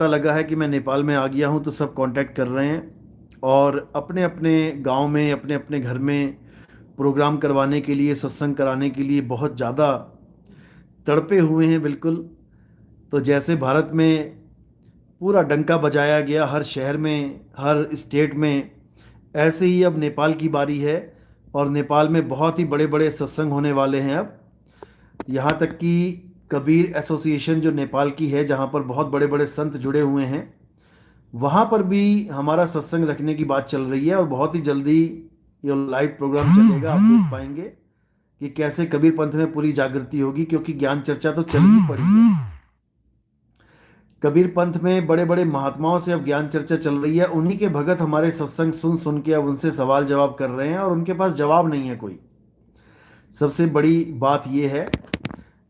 पता लगा है कि मैं नेपाल में आ गया हूँ तो सब कांटेक्ट कर रहे हैं और अपने अपने गांव में अपने अपने घर में प्रोग्राम करवाने के लिए सत्संग कराने के लिए बहुत ज़्यादा तड़पे हुए हैं बिल्कुल। तो जैसे भारत में पूरा डंका बजाया गया हर शहर में हर स्टेट में, ऐसे ही अब नेपाल की बारी है। और नेपाल में बहुत ही बड़े बड़े सत्संग होने वाले हैं अब। यहाँ तक कि कबीर एसोसिएशन जो नेपाल की है, जहाँ पर बहुत बड़े बड़े संत जुड़े हुए हैं, वहाँ पर भी हमारा सत्संग रखने की बात चल रही है। और बहुत ही जल्दी ये लाइव प्रोग्राम चलेगा, आप देख पाएंगे कि कैसे कबीर पंथ में पूरी जागृति होगी, क्योंकि ज्ञान चर्चा तो चल ही पड़ी है। कबीर पंथ में बड़े बड़े महात्माओं से अब ज्ञान चर्चा चल रही है। उन्हीं के भगत हमारे सत्संग सुन सुन के अब उनसे सवाल जवाब कर रहे हैं और उनके पास जवाब नहीं है कोई। सबसे बड़ी बात यह है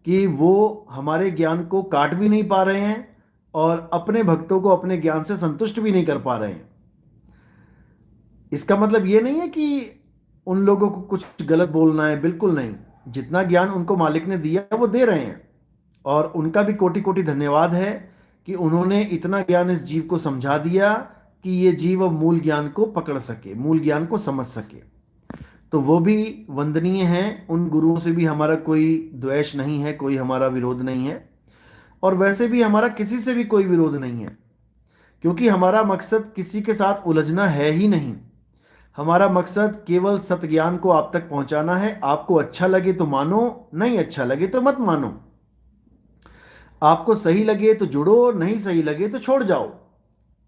कि वो हमारे ज्ञान को काट भी नहीं पा रहे हैं और अपने भक्तों को अपने ज्ञान से संतुष्ट भी नहीं कर पा रहे हैं। इसका मतलब ये नहीं है कि उन लोगों को कुछ गलत बोलना है, बिल्कुल नहीं। जितना ज्ञान उनको मालिक ने दिया है वो दे रहे हैं और उनका भी कोटि कोटि धन्यवाद है कि उन्होंने इतना ज्ञान इस जीव को समझा दिया कि ये जीव अब मूल ज्ञान को पकड़ सके, मूल ज्ञान को समझ सके। तो वो भी वंदनीय हैं। उन गुरुओं से भी हमारा कोई द्वेष नहीं है, कोई हमारा विरोध नहीं है। और वैसे भी हमारा किसी से भी कोई विरोध नहीं है, क्योंकि हमारा मकसद किसी के साथ उलझना है ही नहीं। हमारा मकसद केवल सत्य ज्ञान को आप तक पहुंचाना है। आपको अच्छा लगे तो मानो, नहीं अच्छा लगे तो मत मानो। आपको सही लगे तो जुड़ो, नहीं सही लगे तो छोड़ जाओ।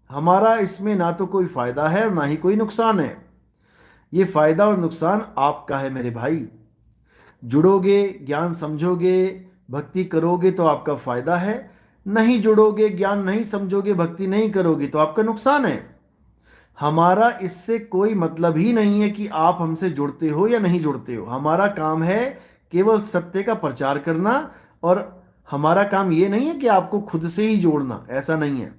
हमारा इसमें ना तो कोई फायदा है और ना ही कोई नुकसान है। ये फायदा और नुकसान आपका है मेरे भाई। जुड़ोगे, ज्ञान समझोगे, भक्ति करोगे तो आपका फायदा है। नहीं जुड़ोगे, ज्ञान नहीं समझोगे, भक्ति नहीं करोगे तो आपका नुकसान है। हमारा इससे कोई मतलब ही नहीं है कि आप हमसे जुड़ते हो या नहीं जुड़ते हो। हमारा काम है केवल सत्य का प्रचार करना। और हमारा काम ये नहीं है कि आपको खुद से ही जोड़ना, ऐसा नहीं है।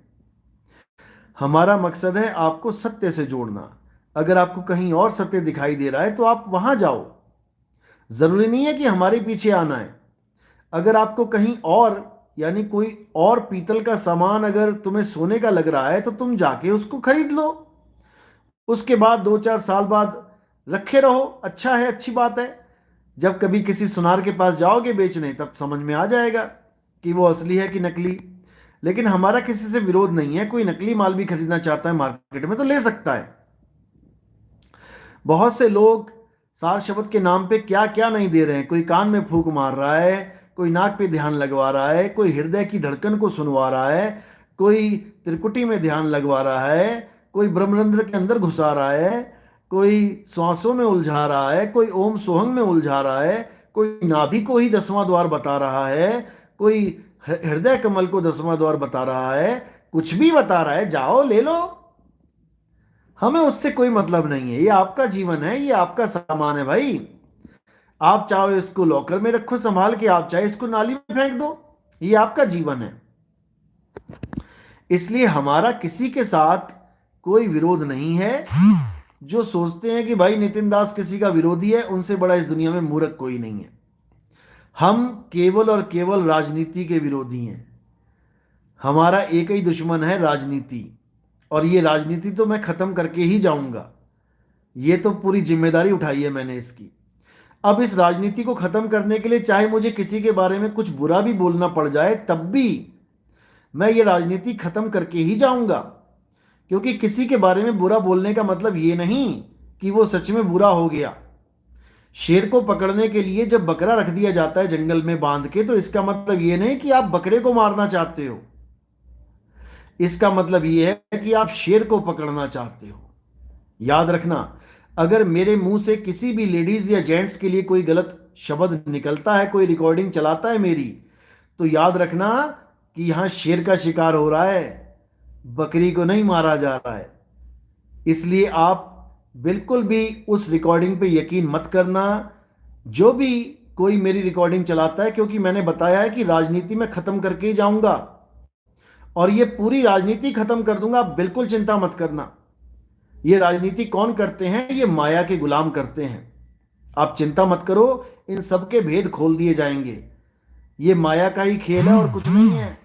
हमारा मकसद है आपको सत्य से जोड़ना। अगर आपको कहीं और सत्य दिखाई दे रहा है तो आप वहां जाओ, जरूरी नहीं है कि हमारे पीछे आना है। अगर आपको कहीं और, यानी कोई और पीतल का सामान अगर तुम्हें सोने का लग रहा है तो तुम जाके उसको खरीद लो। उसके बाद 2-4 साल बाद रखे रहो, अच्छा है, अच्छी बात है। जब कभी किसी सुनार के पास जाओगे बेचने तब समझ में आ जाएगा कि वो असली है कि नकली। लेकिन हमारा किसी से विरोध नहीं है। कोई नकली माल भी खरीदना चाहता है मार्केट में तो ले सकता है। बहुत से लोग सार शब्द के नाम पे क्या क्या नहीं दे रहे हैं। कोई कान में फूंक मार रहा है, कोई नाक पे ध्यान लगवा रहा है, कोई हृदय की धड़कन को सुनवा रहा है, कोई त्रिकुटी में ध्यान लगवा रहा है, कोई ब्रह्मरंध्र के अंदर घुसा रहा है, कोई श्वासों में उलझा रहा है, कोई ओम सोहंग में उलझा रहा है, कोई नाभि को ही 10वां द्वार बता रहा है, कोई हृदय कमल को 10वां द्वार बता रहा है। कुछ भी बता रहा है, जाओ ले लो। हमें उससे कोई मतलब नहीं है। ये आपका जीवन है, ये आपका सामान है भाई। आप चाहे इसको लॉकर में रखो संभाल के, आप चाहे इसको नाली में फेंक दो, ये आपका जीवन है। इसलिए हमारा किसी के साथ कोई विरोध नहीं है। जो सोचते हैं कि भाई नितिन दास किसी का विरोधी है, उनसे बड़ा इस दुनिया में मूर्ख कोई नहीं है। हम केवल और केवल राजनीति के विरोधी हैं। हमारा एक ही दुश्मन है, राजनीति। और ये राजनीति तो मैं खत्म करके ही जाऊंगा। ये तो पूरी जिम्मेदारी उठाई है मैंने इसकी। अब इस राजनीति को खत्म करने के लिए चाहे मुझे किसी के बारे में कुछ बुरा भी बोलना पड़ जाए, तब भी मैं ये राजनीति खत्म करके ही जाऊंगा। क्योंकि किसी के बारे में बुरा बोलने का मतलब ये नहीं कि वो सच में बुरा हो गया। शेर को पकड़ने के लिए जब बकरा रख दिया जाता है जंगल में बांध के, तो इसका मतलब ये नहीं कि आप बकरे को मारना चाहते हो। इसका मतलब ये है कि आप शेर को पकड़ना चाहते हो। याद रखना, अगर मेरे मुंह से किसी भी लेडीज या जेंट्स के लिए कोई गलत शब्द निकलता है, कोई रिकॉर्डिंग चलाता है मेरी, तो याद रखना कि यहां शेर का शिकार हो रहा है, बकरी को नहीं मारा जा रहा है। इसलिए आप बिल्कुल भी उस रिकॉर्डिंग पे यकीन मत करना, जो भी कोई मेरी रिकॉर्डिंग चलाता है, क्योंकि मैंने बताया है कि राजनीति में खत्म करके ही जाऊंगा और ये पूरी राजनीति खत्म कर दूंगा। आप बिल्कुल चिंता मत करना। ये राजनीति कौन करते हैं? ये माया के गुलाम करते हैं। आप चिंता मत करो, इन सबके भेद खोल दिए जाएंगे। ये माया का ही खेल है और कुछ नहीं है।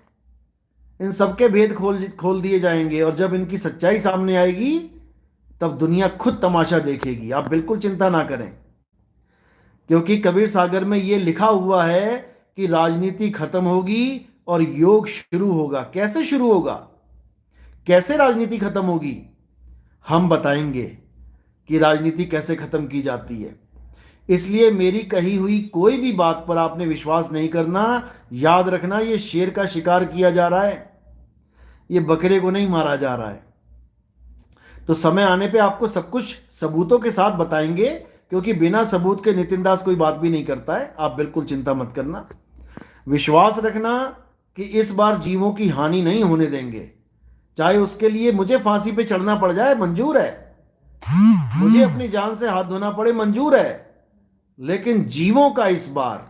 इन सबके भेद खोल खोल दिए जाएंगे, और जब इनकी सच्चाई सामने आएगी तब दुनिया खुद तमाशा देखेगी। आप बिल्कुल चिंता ना करें, क्योंकि कबीर सागर में ये लिखा हुआ है कि राजनीति खत्म होगी और योग शुरू होगा। कैसे शुरू होगा, कैसे राजनीति खत्म होगी, हम बताएंगे कि राजनीति कैसे खत्म की जाती है। इसलिए मेरी कही हुई कोई भी बात पर आपने विश्वास नहीं करना। याद रखना, ये शेर का शिकार किया जा रहा है, ये बकरे को नहीं मारा जा रहा है। तो समय आने पे आपको सब कुछ सबूतों के साथ बताएंगे, क्योंकि बिना सबूत के नितिन दास कोई बात भी नहीं करता है। आप बिल्कुल चिंता मत करना, विश्वास रखना कि इस बार जीवों की हानि नहीं होने देंगे। चाहे उसके लिए मुझे फांसी पे चढ़ना पड़ जाए, मंजूर है, मुझे अपनी जान से हाथ धोना पड़े, मंजूर है, लेकिन जीवों का इस बार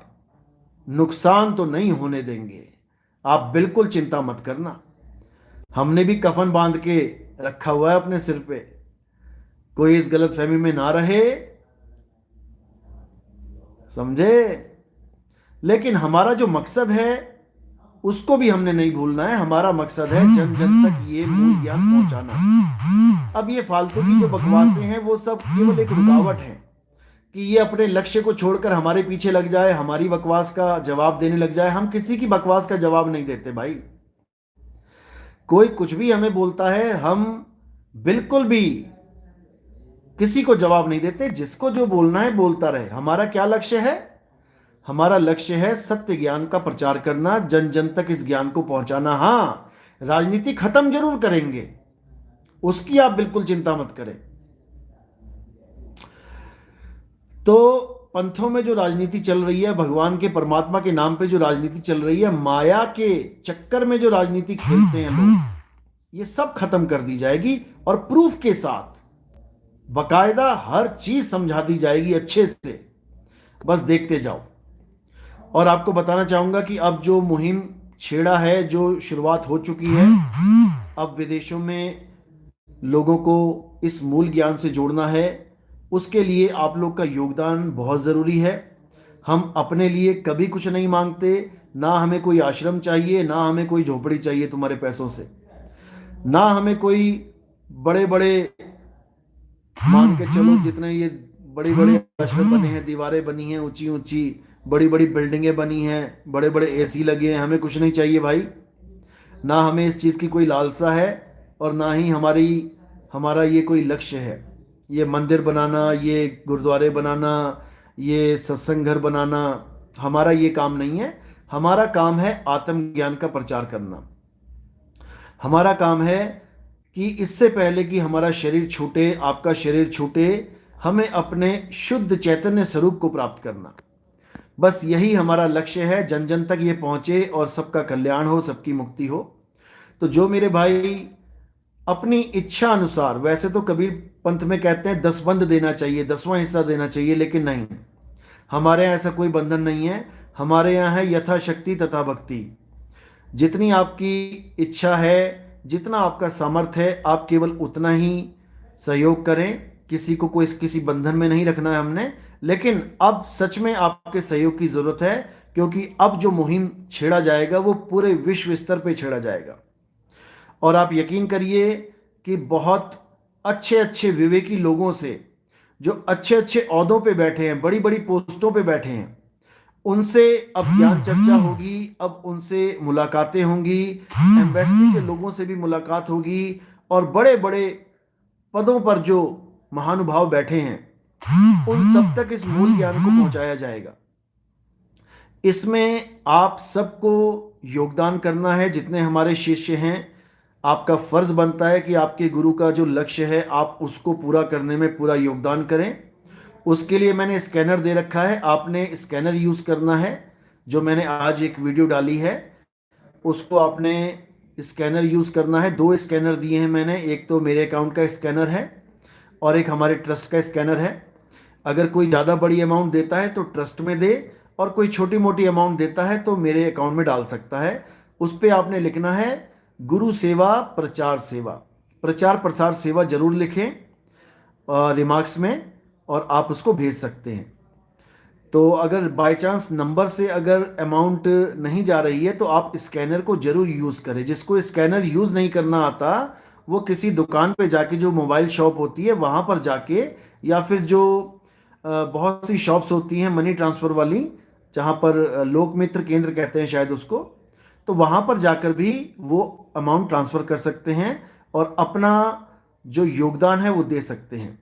नुकसान तो नहीं होने देंगे। आप बिल्कुल चिंता मत करना। हमने भी कफन बांध के रखा हुआ है अपने सिर पे, कोई इस गलत फहमी में ना रहे, समझे। लेकिन हमारा जो मकसद है उसको भी हमने नहीं भूलना है। हमारा मकसद है जन जन तक ये मूल ज्ञान पहुंचाना। अब ये फालतू की जो बकवासें हैं वो सब केवल एक रुकावट है कि ये अपने लक्ष्य को छोड़कर हमारे पीछे लग जाए, हमारी बकवास का जवाब देने लग जाए। हम किसी की बकवास का जवाब नहीं देते भाई। कोई कुछ भी हमें बोलता है, हम बिल्कुल भी किसी को जवाब नहीं देते। जिसको जो बोलना है बोलता रहे। हमारा क्या लक्ष्य है, हमारा लक्ष्य है सत्य ज्ञान का प्रचार करना, जन जन तक इस ज्ञान को पहुंचाना। हाँ, राजनीति खत्म जरूर करेंगे, उसकी आप बिल्कुल चिंता मत करें। तो पंथों में जो राजनीति चल रही है, भगवान के परमात्मा के नाम पे जो राजनीति चल रही है, माया के चक्कर में जो राजनीति खेलते हैं लोग, ये सब खत्म कर दी जाएगी और प्रूफ के साथ बकायदा हर चीज समझा दी जाएगी अच्छे से। बस देखते जाओ। और आपको बताना चाहूंगा कि अब जो मुहिम छेड़ा है, जो शुरुआत हो चुकी है, अब विदेशों में लोगों को इस मूल ज्ञान से जोड़ना है। उसके लिए आप लोग का योगदान बहुत ज़रूरी है। हम अपने लिए कभी कुछ नहीं मांगते, ना हमें कोई आश्रम चाहिए, ना हमें कोई झोपड़ी चाहिए तुम्हारे पैसों से, ना हमें कोई बड़े बड़े, मान के चलो जितने ये बड़े बड़े आश्रम बने हैं, दीवारें बनी हैं ऊंची ऊंची, बड़ी बड़ी बिल्डिंगें बनी हैं, बड़े बड़े एसी लगे हैं, हमें कुछ नहीं चाहिए भाई। ना हमें इस चीज़ की कोई लालसा है, और ना ही हमारा ये कोई लक्ष्य है। ये मंदिर बनाना, ये गुरुद्वारे बनाना, ये सत्संग घर बनाना, हमारा ये काम नहीं है। हमारा काम है आत्मज्ञान का प्रचार करना। हमारा काम है कि इससे पहले कि हमारा शरीर छूटे, आपका शरीर छूटे, हमें अपने शुद्ध चैतन्य स्वरूप को प्राप्त करना। बस यही हमारा लक्ष्य है। जन जन तक ये पहुंचे और सबका कल्याण हो, सबकी मुक्ति हो। तो जो मेरे भाई अपनी इच्छा अनुसार, वैसे तो कबीर पंथ में कहते हैं 10 बंद देना चाहिए, 10वां हिस्सा देना चाहिए, लेकिन नहीं, हमारे यहाँ ऐसा कोई बंधन नहीं है। हमारे यहाँ है यथाशक्ति तथा भक्ति। जितनी आपकी इच्छा है, जितना आपका सामर्थ्य है, आप केवल उतना ही सहयोग करें। किसी को कोई किसी बंधन में नहीं रखना है हमने। लेकिन अब सच में आपके सहयोग की ज़रूरत है, क्योंकि अब जो मुहिम छेड़ा जाएगा वो पूरे विश्व स्तर पे छेड़ा जाएगा। और आप यकीन करिए कि बहुत अच्छे अच्छे विवेकी लोगों से, जो अच्छे अच्छे ओहदों पे बैठे हैं, बड़ी बड़ी पोस्टों पे बैठे हैं, उनसे अब ज्ञान चर्चा होगी, अब उनसे मुलाकातें होंगी, एम्बेसी के लोगों से भी मुलाकात होगी, और बड़े बड़े पदों पर जो महानुभाव बैठे हैं उन सब तक इस मूल ज्ञान को पहुंचाया जाएगा। इसमें आप सबको योगदान करना है। जितने हमारे शिष्य हैं, आपका फर्ज बनता है कि आपके गुरु का जो लक्ष्य है आप उसको पूरा करने में पूरा योगदान करें। उसके लिए मैंने स्कैनर दे रखा है, आपने स्कैनर यूज़ करना है। जो मैंने आज एक वीडियो डाली है उसको आपने स्कैनर यूज़ करना है। 2 स्कैनर दिए हैं मैंने, एक तो मेरे अकाउंट का स्कैनर है और एक हमारे ट्रस्ट का स्कैनर है। अगर कोई ज़्यादा बड़ी अमाउंट देता है तो ट्रस्ट में दे, और कोई छोटी मोटी अमाउंट देता है तो मेरे अकाउंट में डाल सकता है। उस पर आपने लिखना है गुरु सेवा प्रचार सेवा, प्रचार प्रसार सेवा जरूर लिखें रिमार्क्स में, और आप उसको भेज सकते हैं। तो अगर बाय चांस नंबर से अगर अमाउंट नहीं जा रही है तो आप स्कैनर को जरूर यूज़ करें। जिसको स्कैनर यूज़ नहीं करना आता वो किसी दुकान पे जाके, जो मोबाइल शॉप होती है वहाँ पर जाके, या फिर जो बहुत सी शॉप्स होती हैं मनी ट्रांसफ़र वाली, जहाँ पर लोक मित्र केंद्र कहते हैं शायद उसको, तो वहाँ पर जाकर भी वो अमाउंट ट्रांसफ़र कर सकते हैं और अपना जो योगदान है वो दे सकते हैं।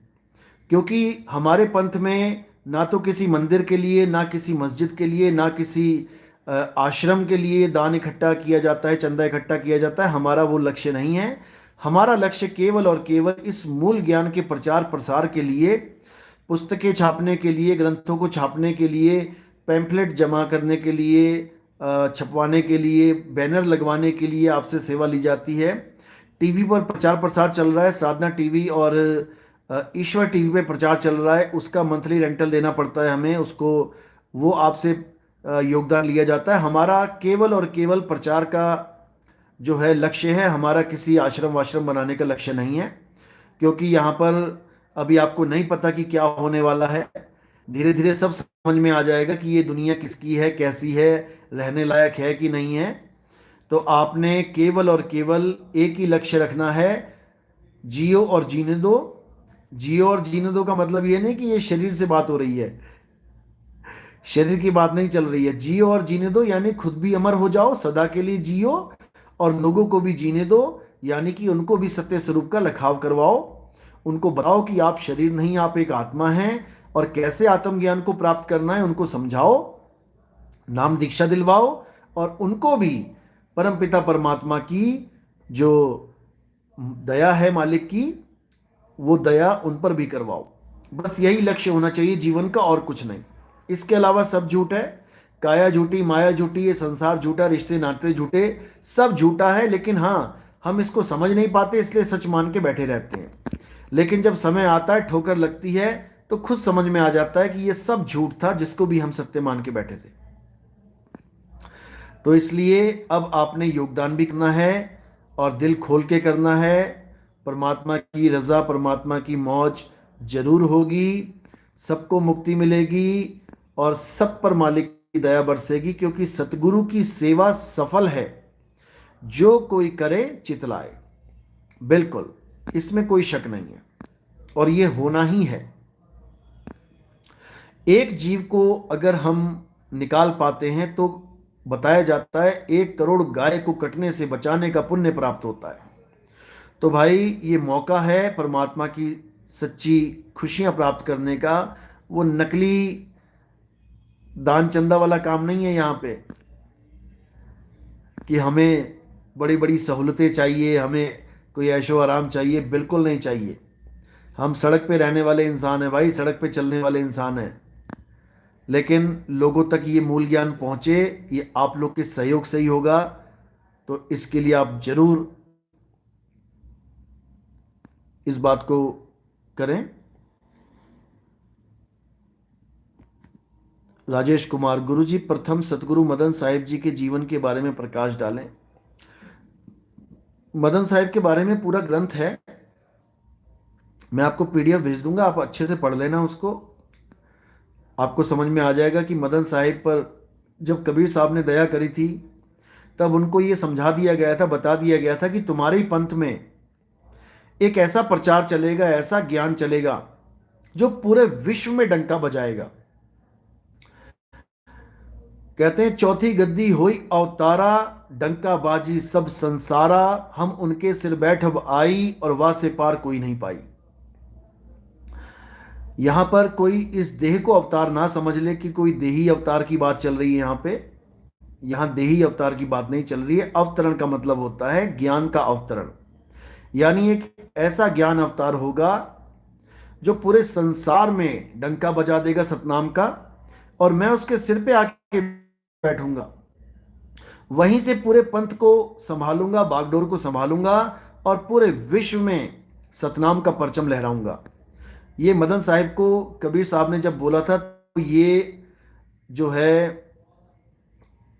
क्योंकि हमारे पंथ में ना तो किसी मंदिर के लिए, ना किसी मस्जिद के लिए, ना किसी आश्रम के लिए दान इकट्ठा किया जाता है, चंदा इकट्ठा किया जाता है। हमारा वो लक्ष्य नहीं है। हमारा लक्ष्य केवल और केवल इस मूल ज्ञान के प्रचार प्रसार के लिए, पुस्तकें छापने के लिए, ग्रंथों को छापने के लिए, पैम्फलेट जमा करने के लिए, छपवाने के लिए, बैनर लगवाने के लिए आपसे सेवा ली जाती है। टीवी पर प्रचार प्रसार चल रहा है, साधना टीवी और ईश्वर टीवी पे प्रचार चल रहा है, उसका मंथली रेंटल देना पड़ता है हमें उसको, वो आपसे योगदान लिया जाता है। हमारा केवल और केवल प्रचार का जो है लक्ष्य है, हमारा किसी आश्रम वाश्रम बनाने का लक्ष्य नहीं है। क्योंकि यहाँ पर अभी आपको नहीं पता कि क्या होने वाला है। धीरे धीरे सब समझ में आ जाएगा कि ये दुनिया किसकी है, कैसी है, रहने लायक है कि नहीं है। तो आपने केवल और केवल एक ही लक्ष्य रखना है, जियो और जीने दो। जियो और जीने दो का मतलब ये नहीं कि ये शरीर से बात हो रही है, शरीर की बात नहीं चल रही है। जियो और जीने दो यानी खुद भी अमर हो जाओ, सदा के लिए जियो, और लोगों को भी जीने दो, यानी कि उनको भी सत्य स्वरूप का लखाव करवाओ। उनको बताओ कि आप शरीर नहीं, आप एक आत्मा हैं, और कैसे आत्मज्ञान को प्राप्त करना है उनको समझाओ, नाम दीक्षा दिलवाओ, और उनको भी परमपिता परमात्मा की जो दया है मालिक की, वो दया उन पर भी करवाओ। बस यही लक्ष्य होना चाहिए जीवन का, और कुछ नहीं। इसके अलावा सब झूठ है। काया झूठी, माया झूठी, ये संसार झूठा, रिश्ते नाते झूठे, सब झूठा है। लेकिन हाँ, हम इसको समझ नहीं पाते, इसलिए सच मान के बैठे रहते हैं। लेकिन जब समय आता है, ठोकर लगती है, तो खुद समझ में आ जाता है कि ये सब झूठ था जिसको भी हम सत्य मान के बैठे थे। तो इसलिए अब आपने योगदान भी करना है, और दिल खोल के करना है। परमात्मा की रज़ा, परमात्मा की मौज जरूर होगी, सबको मुक्ति मिलेगी, और सब पर मालिक की दया बरसेगी। क्योंकि सतगुरु की सेवा सफल है, जो कोई करे चितलाए। बिल्कुल, इसमें कोई शक नहीं है, और ये होना ही है। एक जीव को अगर हम निकाल पाते हैं तो बताया जाता है 1 करोड़ गाय को कटने से बचाने का पुण्य प्राप्त होता है। तो भाई, ये मौका है परमात्मा की सच्ची खुशियां प्राप्त करने का। वो नकली दान चंदा वाला काम नहीं है यहाँ पे, कि हमें बड़ी बड़ी सहूलतें चाहिए, हमें कोई ऐशो आराम चाहिए। बिल्कुल नहीं चाहिए। हम सड़क पे रहने वाले इंसान हैं भाई, सड़क पे चलने वाले इंसान हैं। लेकिन लोगों तक ये मूल ज्ञान पहुँचे, ये आप लोग के सहयोग से ही होगा। तो इसके लिए आप जरूर इस बात को करें। राजेश कुमार, गुरुजी प्रथम सतगुरु मदन साहिब जी के जीवन के बारे में प्रकाश डालें। मदन साहिब के बारे में पूरा ग्रंथ है, मैं आपको पीडीएफ भेज दूंगा, आप अच्छे से पढ़ लेना उसको। आपको समझ में आ जाएगा कि मदन साहिब पर जब कबीर साहब ने दया करी थी, तब उनको ये समझा दिया गया था, बता दिया गया था कि तुम्हारे ही पंथ में एक ऐसा प्रचार चलेगा, ऐसा ज्ञान चलेगा जो पूरे विश्व में डंका बजाएगा। कहते हैं, चौथी गद्दी हुई अवतारा, डंका बाजी सब संसारा, हम उनके सिर बैठब आई, और वाह से पार कोई नहीं पाई। यहां पर कोई इस देह को अवतार ना समझ ले कि कोई देही अवतार की बात चल रही है। यहां पे, यहां देही अवतार की बात नहीं चल रही है। अवतरण का मतलब होता है ज्ञान का अवतरण, यानी एक ऐसा ज्ञान अवतार होगा जो पूरे संसार में डंका बजा देगा सतनाम का, और मैं उसके सिर पे आके बैठूंगा, वहीं से पूरे पंथ को संभालूंगा, बागडोर को संभालूंगा, और पूरे विश्व में सतनाम का परचम लहराऊंगा। ये मदन साहिब को कबीर साहब ने जब बोला था, तो ये जो है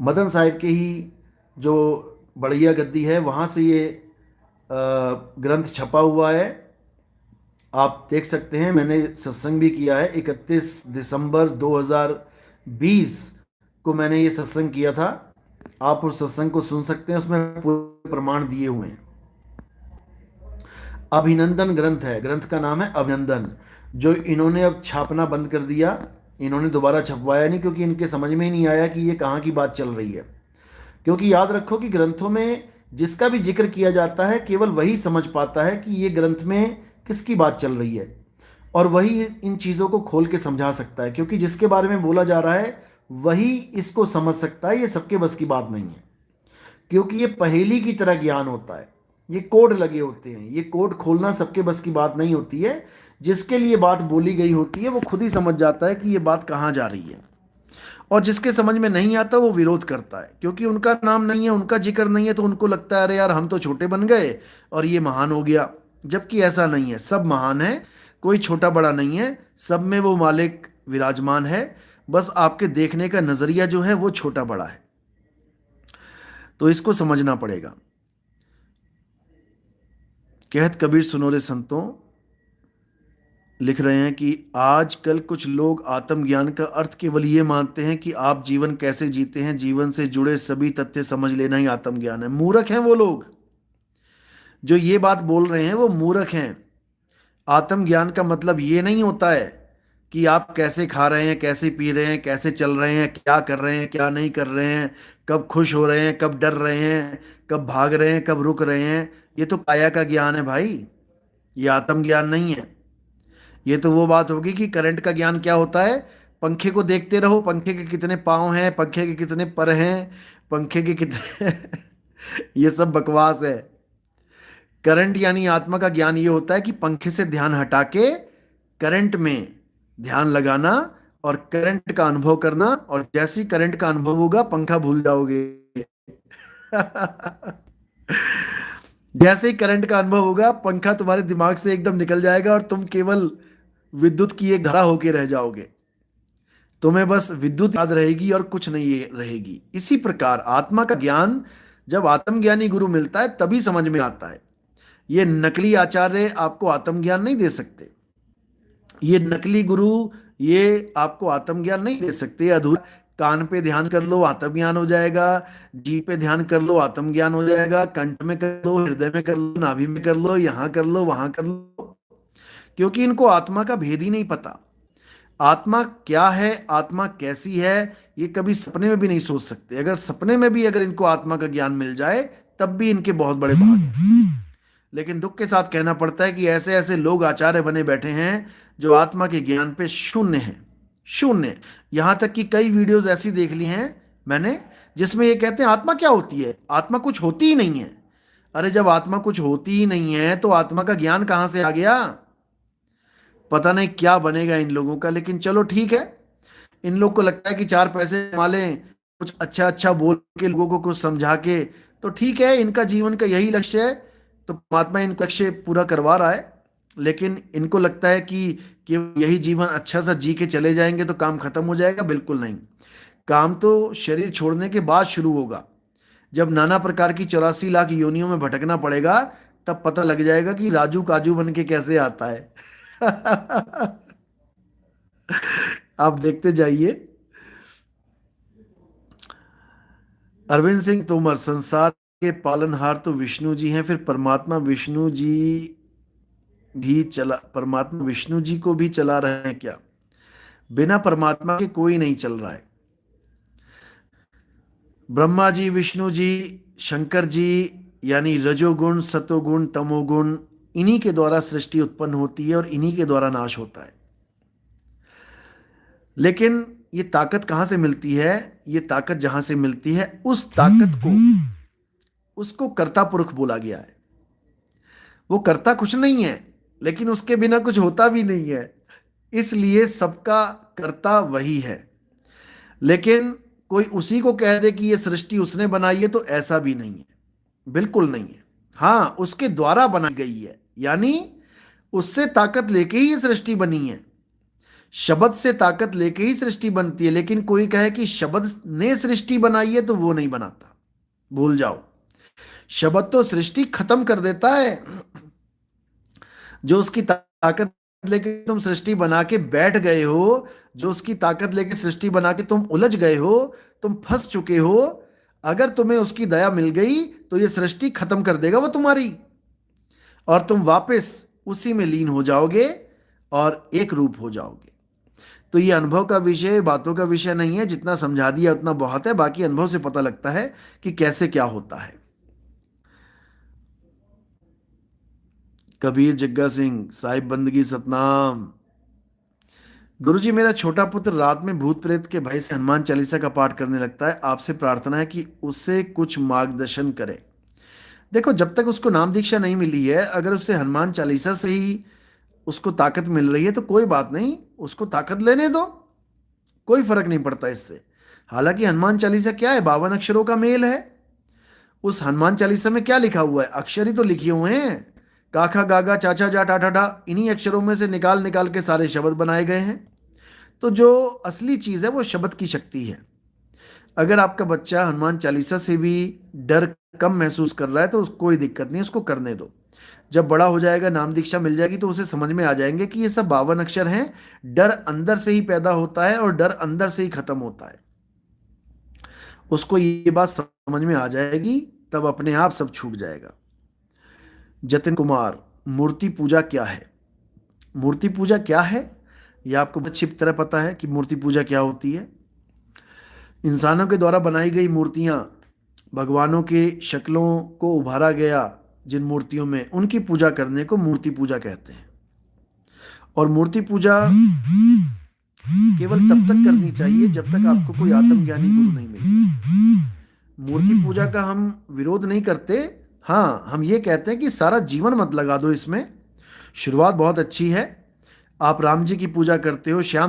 मदन साहिब के ही जो बढ़िया गद्दी है, वहाँ से ये ग्रंथ छपा हुआ है। आप देख सकते हैं, मैंने सत्संग भी किया है। 31 दिसंबर 2000 20 को मैंने ये सत्संग किया था। आप उस सत्संग को सुन सकते हैं, उसमें पूरे प्रमाण दिए हुए हैं। अभिनंदन ग्रंथ है, ग्रंथ का नाम है अभिनंदन, जो इन्होंने अब छापना बंद कर दिया। इन्होंने दोबारा छपवाया नहीं, क्योंकि इनके समझ में ही नहीं आया कि ये कहाँ की बात चल रही है। क्योंकि याद रखो कि ग्रंथों में जिसका भी जिक्र किया जाता है, केवल वही समझ पाता है कि ये ग्रंथ में किसकी बात चल रही है, और वही इन चीज़ों को खोल के समझा सकता है। क्योंकि जिसके बारे में बोला जा रहा है वही इसको समझ सकता है, ये सबके बस की बात नहीं है। क्योंकि ये पहेली की तरह ज्ञान होता है, ये कोड लगे होते हैं, ये कोड खोलना सबके बस की बात नहीं होती है। जिसके लिए बात बोली गई होती है वो खुद ही समझ जाता है कि ये बात कहाँ जा रही है। और जिसके समझ में नहीं आता वो विरोध करता है, क्योंकि उनका नाम नहीं है, उनका जिक्र नहीं है, तो उनको लगता है अरे यार हम तो छोटे बन गए और ये महान हो गया। जबकि ऐसा नहीं है, सब महान है, कोई छोटा बड़ा नहीं है, सब में वो मालिक विराजमान है। बस आपके देखने का नजरिया जो है वो छोटा बड़ा है, तो इसको समझना पड़ेगा। कहत कबीर सुनो रे संतों लिख रहे हैं कि आजकल कुछ लोग आत्मज्ञान का अर्थ केवल ये मानते हैं कि आप जीवन कैसे जीते हैं, जीवन से जुड़े सभी तथ्य समझ लेना ही आत्मज्ञान है। मूर्ख हैं वो लोग जो ये बात बोल रहे हैं, वो मूर्ख हैं। आत्मज्ञान का मतलब ये नहीं होता है कि आप कैसे खा रहे हैं, कैसे पी रहे हैं, कैसे चल रहे हैं, क्या कर रहे हैं, क्या नहीं कर रहे हैं, कब खुश हो रहे हैं, कब डर रहे हैं, कब भाग रहे हैं, कब रुक रहे हैं। ये तो काया का ज्ञान है भाई, ये आत्मज्ञान नहीं है। ये तो वो बात होगी कि करंट का ज्ञान क्या होता है, पंखे को देखते रहो, पंखे के कितने पाँव हैं, पंखे के कितने पर हैं, पंखे के कितने ये सब बकवास है। करंट यानी आत्मा का ज्ञान ये होता है कि पंखे से ध्यान हटा के करंट में ध्यान लगाना और करंट का अनुभव करना, और जैसे ही करंट का अनुभव होगा पंखा भूल जाओगे जैसे ही करंट का अनुभव होगा पंखा तुम्हारे दिमाग से एकदम निकल जाएगा और तुम केवल विद्युत की एक धारा होके रह जाओगे। तुम्हें बस विद्युत याद रहेगी और कुछ नहीं रहेगी। इसी प्रकार आत्मा का ज्ञान जब आत्मज्ञानी गुरु मिलता है तभी समझ में आता है। ये नकली आचार्य आपको आत्मज्ञान नहीं दे सकते, ये नकली गुरु ये आपको आत्मज्ञान नहीं दे सकते। अधूरा कान पे ध्यान कर लो आत्मज्ञान हो जाएगा, जीभ पे ध्यान कर लो आत्मज्ञान हो जाएगा, कंठ में कर लो, हृदय में कर लो, नाभि में कर लो, यहां कर लो, वहां कर लो। क्योंकि इनको आत्मा का भेद ही नहीं पता। आत्मा क्या है, आत्मा कैसी है, ये कभी सपने में भी नहीं सोच सकते। अगर सपने में भी अगर इनको आत्मा का ज्ञान मिल जाए तब भी इनके बहुत बड़े भाग हैं। लेकिन दुख के साथ कहना पड़ता है कि ऐसे ऐसे लोग आचार्य बने बैठे हैं जो आत्मा के ज्ञान पे शून्य हैं, शून्य। यहां तक कि कई वीडियोस ऐसी देख ली हैं मैंने जिसमें ये कहते हैं आत्मा क्या होती है, आत्मा कुछ होती ही नहीं है। अरे जब आत्मा कुछ होती ही नहीं है तो आत्मा का ज्ञान कहां से आ गया। पता नहीं क्या बनेगा इन लोगों का, लेकिन चलो ठीक है। इन लोग को लगता है कि चार पैसे कमा लें, कुछ अच्छा अच्छा बोल के लोगों को कुछ समझा के, तो ठीक है, इनका जीवन का यही लक्ष्य है, तो परमात्मा इनका लक्ष्य पूरा करवा रहा है। लेकिन इनको लगता है कि यही जीवन अच्छा सा जी के चले जाएंगे तो काम खत्म हो जाएगा। बिल्कुल नहीं, काम तो शरीर छोड़ने के बाद शुरू होगा। जब नाना प्रकार की 84 लाख योनियों में भटकना पड़ेगा तब पता लग जाएगा कि राजू काजू बन के कैसे आता है आप देखते जाइए। अरविंद सिंह तोमर, संसार के पालनहार तो विष्णु जी हैं, फिर परमात्मा विष्णु जी भी चला, परमात्मा विष्णु जी को भी चला रहे हैं क्या? बिना परमात्मा के कोई नहीं चल रहा है। ब्रह्मा जी, विष्णु जी, शंकर जी, यानी रजोगुण, सतोगुण, तमोगुण, इन्हीं के द्वारा सृष्टि उत्पन्न होती है और इन्हीं के द्वारा नाश होता है। लेकिन ये ताकत कहां से मिलती है? ये ताकत जहां से मिलती है उस ताकत को, उसको कर्ता पुरुष बोला गया है। वो कर्ता कुछ नहीं है, लेकिन उसके बिना कुछ होता भी नहीं है, इसलिए सबका कर्ता वही है। लेकिन कोई उसी को कह दे कि ये सृष्टि उसने बनाई है तो ऐसा भी नहीं है, बिल्कुल नहीं है। हाँ, उसके द्वारा बनाई गई है, यानी उससे ताकत लेके ही ये सृष्टि बनी है। शब्द से ताकत लेके ही सृष्टि बनती है। लेकिन कोई कहे कि शब्द ने सृष्टि बनाई है तो वो नहीं बनाता, भूल जाओ। शब्द तो सृष्टि खत्म कर देता है, जो उसकी ताकत लेके तुम सृष्टि बना के बैठ गए हो, जो उसकी ताकत लेके सृष्टि बना के तुम उलझ गए हो, तुम फंस चुके हो, अगर तुम्हें उसकी दया मिल गई तो ये सृष्टि खत्म कर देगा वो तुम्हारी, और तुम वापस उसी में लीन हो जाओगे और एक रूप हो जाओगे। तो ये अनुभव का विषय, बातों का विषय नहीं है, जितना समझा दिया उतना बहुत है, बाकी अनुभव से पता लगता है कि कैसे क्या होता है। कबीर जग्गा सिंह साहिब बंदगी सतनाम। गुरुजी, मेरा छोटा पुत्र रात में भूत प्रेत के भय से हनुमान चालीसा का पाठ करने लगता है, आपसे प्रार्थना है कि उसे कुछ मार्गदर्शन करें। देखो, जब तक उसको नाम दीक्षा नहीं मिली है, अगर उसे हनुमान चालीसा से ही उसको ताकत मिल रही है तो कोई बात नहीं, उसको ताकत लेने दो, कोई फर्क नहीं पड़ता इससे। हालांकि हनुमान चालीसा क्या है, 52 अक्षरों का मेल है। उस हनुमान चालीसा में क्या लिखा हुआ है, अक्षर ही तो लिखे हुए हैं, काखा गागा चाचा जा टाटा डा, इन्हीं अक्षरों में से निकाल निकाल के सारे शब्द बनाए गए हैं। तो जो असली चीज है वो शब्द की शक्ति है। अगर आपका बच्चा हनुमान चालीसा से भी डर कम महसूस कर रहा है तो कोई दिक्कत नहीं, उसको करने दो। जब बड़ा हो जाएगा, नाम दीक्षा मिल जाएगी, तो उसे समझ में आ जाएंगे कि ये सब 52 अक्षर हैं। डर अंदर से ही पैदा होता है और डर अंदर से ही खत्म होता है। उसको ये बात समझ में आ जाएगी, तब अपने आप सब छूट जाएगा। जतिन कुमार, मूर्ति पूजा क्या है? मूर्ति पूजा क्या है ये आपको अच्छी तरह पता है कि मूर्ति पूजा क्या होती है। इंसानों के द्वारा बनाई गई मूर्तियां, भगवानों के शक्लों को उभारा गया जिन मूर्तियों में, उनकी पूजा करने को मूर्ति पूजा कहते हैं। और मूर्ति पूजा केवल तब तक करनी चाहिए जब तक आपको कोई आत्मज्ञानी गुरु नहीं मिलता। मूर्ति पूजा का हम विरोध नहीं करते, हाँ, हम ये कहते हैं कि सारा जीवन मत लगा दो इसमें। शुरुआत बहुत अच्छी है, आप राम जी की पूजा करते हो, श्याम